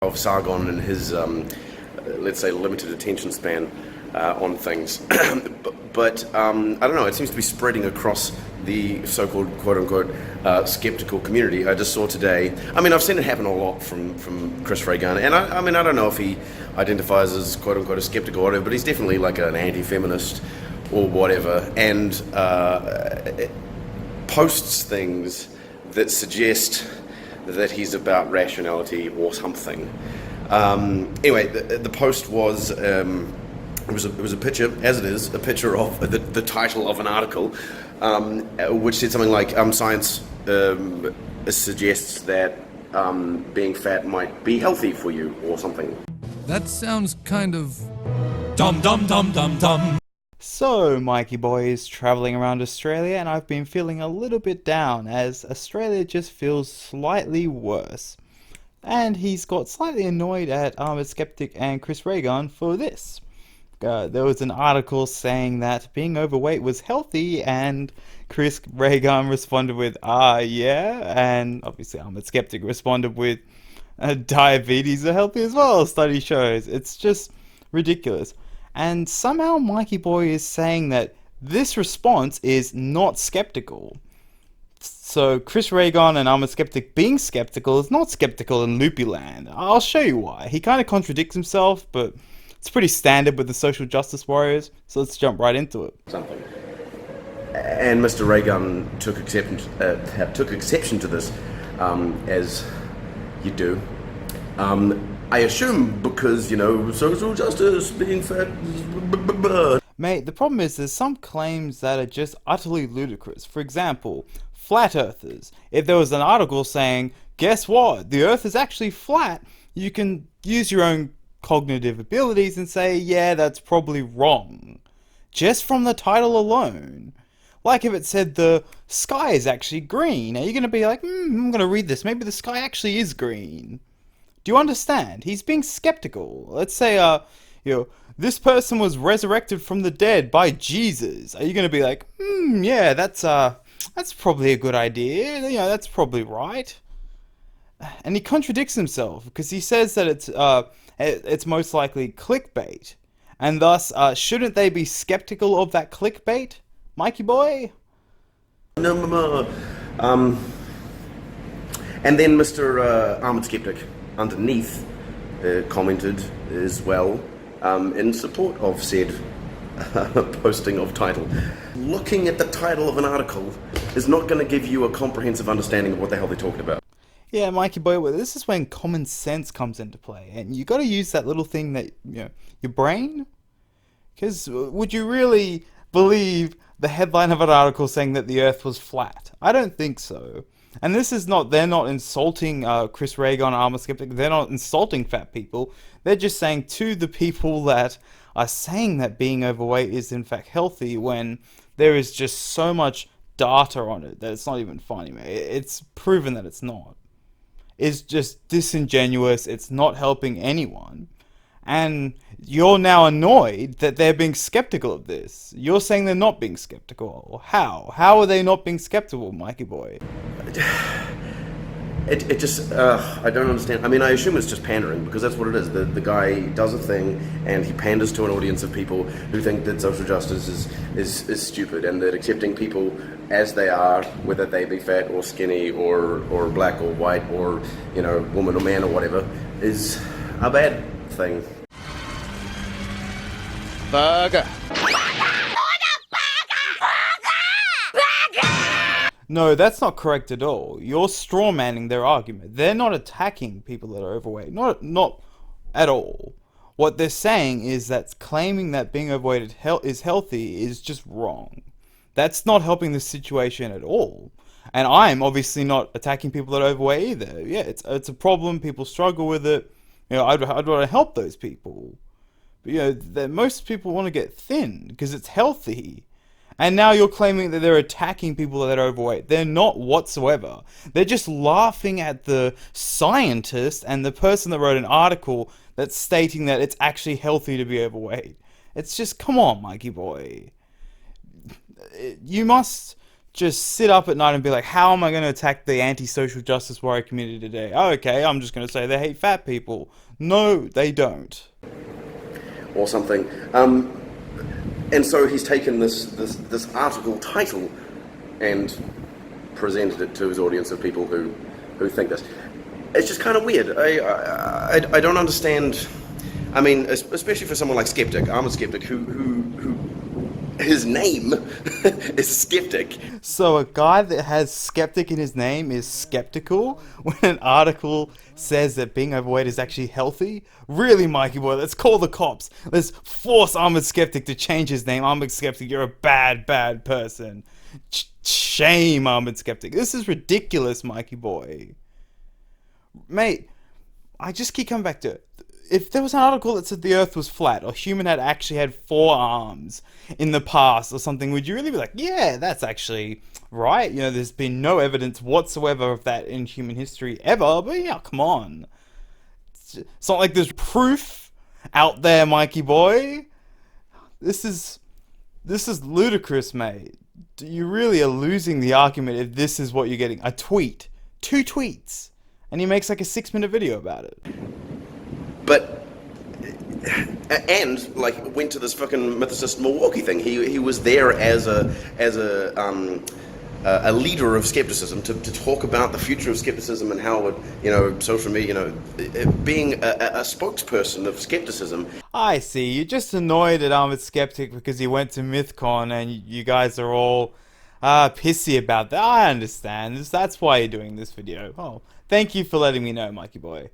of Sargon and his, let's say, limited attention span on things. but I don't know, it seems to be spreading across the so-called quote-unquote skeptical community. I just saw today, I mean, I've seen it happen a lot from Chris Ray Gun, and I mean, I don't know if he identifies as quote-unquote a skeptic or whatever, but he's definitely like an anti-feminist or whatever, and posts things that suggest that he's about rationality or something. Anyway, the post was it was a picture, as it is, a picture of the title of an article, which said something like science suggests that being fat might be healthy for you or something. That sounds kind of dum dum dum dum dum. So, Mikey boy is travelling around Australia, and I've been feeling a little bit down as Australia just feels slightly worse. And he's got slightly annoyed at Armoured Skeptic and Chris Ray Gun for this. There was an article saying that being overweight was healthy, and Chris Ray Gun responded with, yeah, and obviously Armoured Skeptic responded with, diabetes are healthy as well, study shows. It's just ridiculous. And somehow Mikey Boy is saying that this response is not skeptical. So Chris Ray Gun and Armoured Skeptic being skeptical is not skeptical in Loopy Land. I'll show you why. He kind of contradicts himself, but it's pretty standard with the social justice warriors, so let's jump right into it. Something. And Mr. Ray Gun took exception to this, as you do. I assume because, you know, social justice, being fat... Mate, the problem is there's some claims that are just utterly ludicrous. For example, flat earthers. If there was an article saying, guess what, the earth is actually flat, you can use your own cognitive abilities and say, yeah, that's probably wrong. Just from the title alone. Like if it said the sky is actually green, are you going to be like, I'm going to read this, maybe the sky actually is green. Do you understand? He's being skeptical. Let's say, this person was resurrected from the dead by Jesus. Are you going to be like, yeah, that's probably a good idea. You know, that's probably right. And he contradicts himself because he says that it's most likely clickbait, and thus, shouldn't they be skeptical of that clickbait, Mikey boy? No. And then Mr. Armoured Skeptic underneath commented as well in support of said posting of title. Looking at the title of an article is not going to give you a comprehensive understanding of what the hell they're talking about. Yeah, Mikey boy, well, this is when common sense comes into play, and you got to use that little thing that, you know, your brain. Because would you really believe the headline of an article saying that the Earth was flat? I don't think so. And this is not, they're not insulting Chris Ray Gun, Armoured Skeptic, they're not insulting fat people, they're just saying to the people that are saying that being overweight is in fact healthy when there is just so much data on it that it's not even funny, man. It's proven that it's not. It's just disingenuous, it's not helping anyone. And you're now annoyed that they're being skeptical of this. You're saying they're not being skeptical. How? How are they not being skeptical, Mikey boy? It just, I don't understand. I mean, I assume it's just pandering, because that's what it is. The guy does a thing, and he panders to an audience of people who think that social justice is stupid, and that accepting people as they are, whether they be fat or skinny or black or white or, you know, woman or man or whatever, is a bad thing. Burger. No, that's not correct at all. You're strawmanning their argument. They're not attacking people that are overweight. Not at all. What they're saying is that claiming that being overweight is healthy is just wrong. That's not helping the situation at all. And I'm obviously not attacking people that are overweight either. Yeah, it's a problem. People struggle with it. You know, I'd want to help those people. But, you know, most people want to get thin because it's healthy. And now you're claiming that they're attacking people that are overweight. They're not whatsoever. They're just laughing at the scientist and the person that wrote an article that's stating that it's actually healthy to be overweight. It's just, come on, Mikey boy. You must just sit up at night and be like, how am I going to attack the anti-social justice warrior community today? Oh, okay, I'm just going to say they hate fat people. No, they don't. Or something. And so he's taken this article title and presented it to his audience of people who think this. It's just kind of weird. I don't understand. I mean, especially for someone like Skeptic, Armoured Skeptic, who his name is Skeptic. So a guy that has skeptic in his name is skeptical when an article says that being overweight is actually healthy? Really, Mikey boy, let's call the cops. Let's force Armoured Skeptic to change his name. Armoured Skeptic, you're a bad, bad person. Shame, Armoured Skeptic. This is ridiculous, Mikey boy. Mate, I just keep coming back to it. If there was an article that said the earth was flat or human had actually had 4 arms in the past or something, would you really be like, yeah, that's actually right? You know, there's been no evidence whatsoever of that in human history ever, but yeah, come on. It's not like there's proof out there, Mikey boy. This is ludicrous, mate. You really are losing the argument if this is what you're getting. A tweet. 2 tweets. And he makes like a 6-minute video about it. But and like went to this fucking Mythicist Milwaukee thing. He was there as a leader of skepticism to talk about the future of skepticism and how it, social media, being a spokesperson of skepticism. I see. You're just annoyed at Armoured Skeptic because he went to MythCon and you guys are all pissy about that. I understand. That's why you're doing this video. Oh, thank you for letting me know, Mikey boy.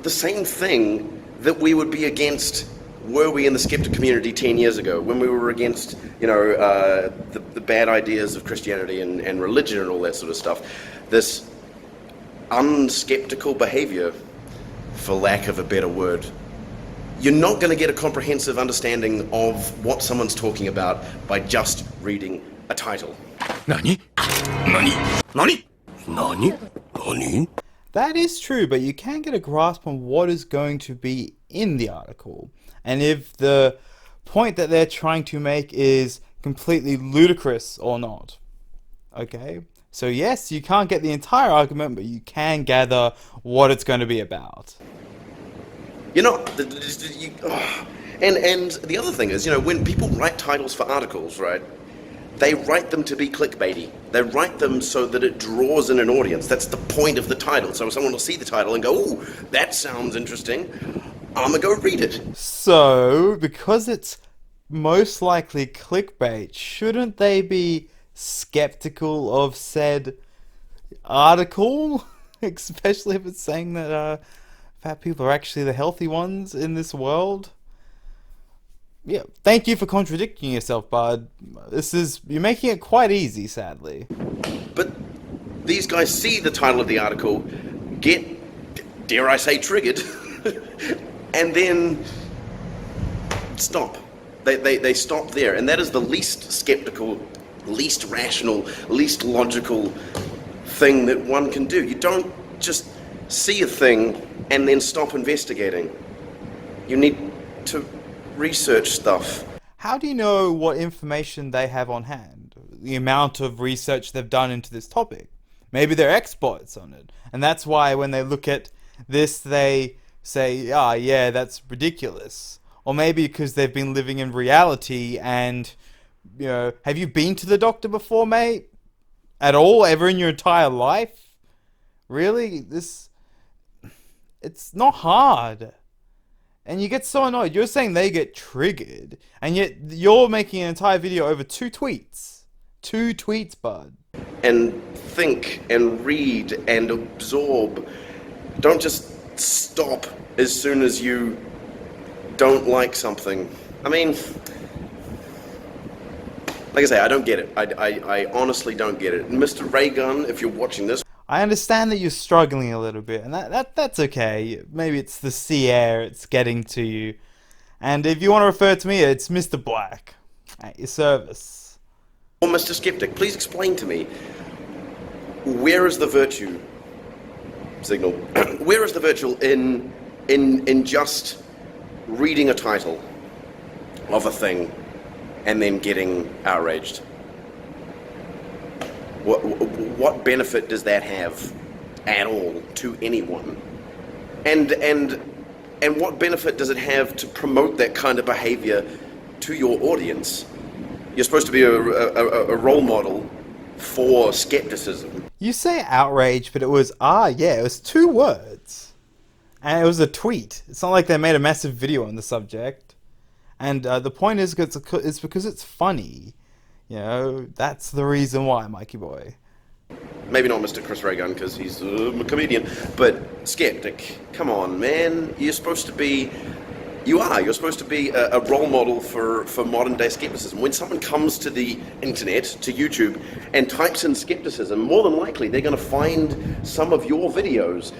The same thing that we would be against were we in the skeptic community 10 years ago, when we were against, the bad ideas of Christianity and religion and all that sort of stuff. This unskeptical behavior, for lack of a better word. You're not going to get a comprehensive understanding of what someone's talking about by just reading a title. Nani? Nani? Nani? Nani? Nani? That is true, but you can get a grasp on what is going to be in the article. And if the point that they're trying to make is completely ludicrous or not. Okay? So yes, you can't get the entire argument, but you can gather what it's going to be about. And the other thing is, when people write titles for articles, right, they write them to be clickbaity. They write them so that it draws in an audience. That's the point of the title. So someone will see the title and go, "Ooh, that sounds interesting. I'm gonna go read it." So, because it's most likely clickbait, shouldn't they be skeptical of said article? Especially if it's saying that fat people are actually the healthy ones in this world? Yeah, thank you for contradicting yourself, bud. You're making it quite easy, sadly. But these guys see the title of the article, get, dare I say, triggered, and then stop. They stop there, and that is the least skeptical, least rational, least logical thing that one can do. You don't just see a thing and then stop investigating. You need to research stuff. How do you know what information they have on hand? The amount of research they've done into this topic? Maybe they're experts on it, and that's why when they look at this they say, yeah, that's ridiculous. Or maybe because they've been living in reality and, have you been to the doctor before, mate? At all? Ever in your entire life? Really? It's not hard. And you get so annoyed. You're saying they get triggered, and yet you're making an entire video over 2 tweets. 2 tweets, bud. And think and read and absorb. Don't just stop as soon as you don't like something. I mean, like I say, I don't get it. I honestly don't get it. Mr. Raygun, if you're watching this, I understand that you're struggling a little bit, and that's okay. Maybe it's the sea air, it's getting to you. And if you want to refer to me, it's Mr. Black, at your service. Or Mr. Skeptic, please explain to me, where is the virtue signal? Where is the virtue in just reading a title of a thing and then getting outraged? What benefit does that have at all to anyone? And what benefit does it have to promote that kind of behavior to your audience? You're supposed to be a role model for skepticism. You say outrage, but it was, it was 2 words. And it was a tweet. It's not like they made a massive video on the subject. And the point is, it's because it's funny. You know, that's the reason why, Mikey boy. Maybe not Mr. Chris Ray-Gun, because he's a comedian, but Skeptic, come on, man. You're supposed to be a role model for modern day skepticism. When someone comes to the internet, to YouTube, and types in skepticism, more than likely they're going to find some of your videos,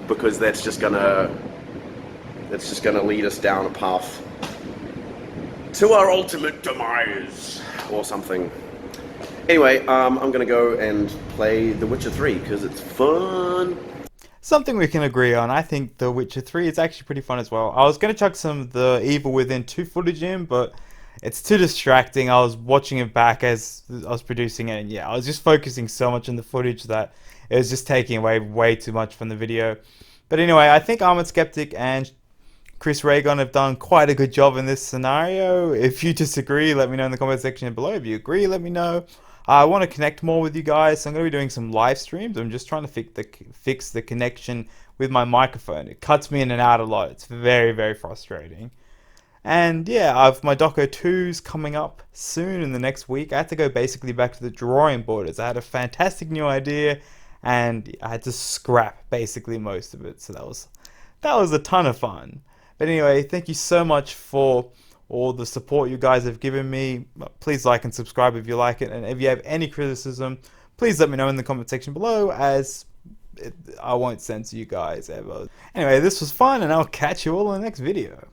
because that's just gonna lead us down a path to our ultimate demise or something. Anyway, I'm going to go and play The Witcher 3 because it's fun. Something we can agree on. I think The Witcher 3 is actually pretty fun as well. I was going to chuck some of the Evil Within 2 footage in, but it's too distracting. I was watching it back as I was producing it, and yeah, I was just focusing so much on the footage that it was just taking away way too much from the video. But anyway, I think Armoured Skeptic and Chris Ray-Gun have done quite a good job in this scenario. If you disagree, let me know in the comment section below. If you agree, let me know. I want to connect more with you guys, so I'm going to be doing some live streams. I'm just trying to fix the connection with my microphone. It cuts me in and out a lot. It's very, very frustrating. And yeah, I've my Doco 2's coming up soon in the next week. I had to go basically back to the drawing board as I had a fantastic new idea and I had to scrap basically most of it. So that was a ton of fun. But anyway, thank you so much for all the support you guys have given me. Please like and subscribe if you like it, and if you have any criticism, please let me know in the comment section below, as I won't censor you guys ever. Anyway, this was fun, and I'll catch you all in the next video.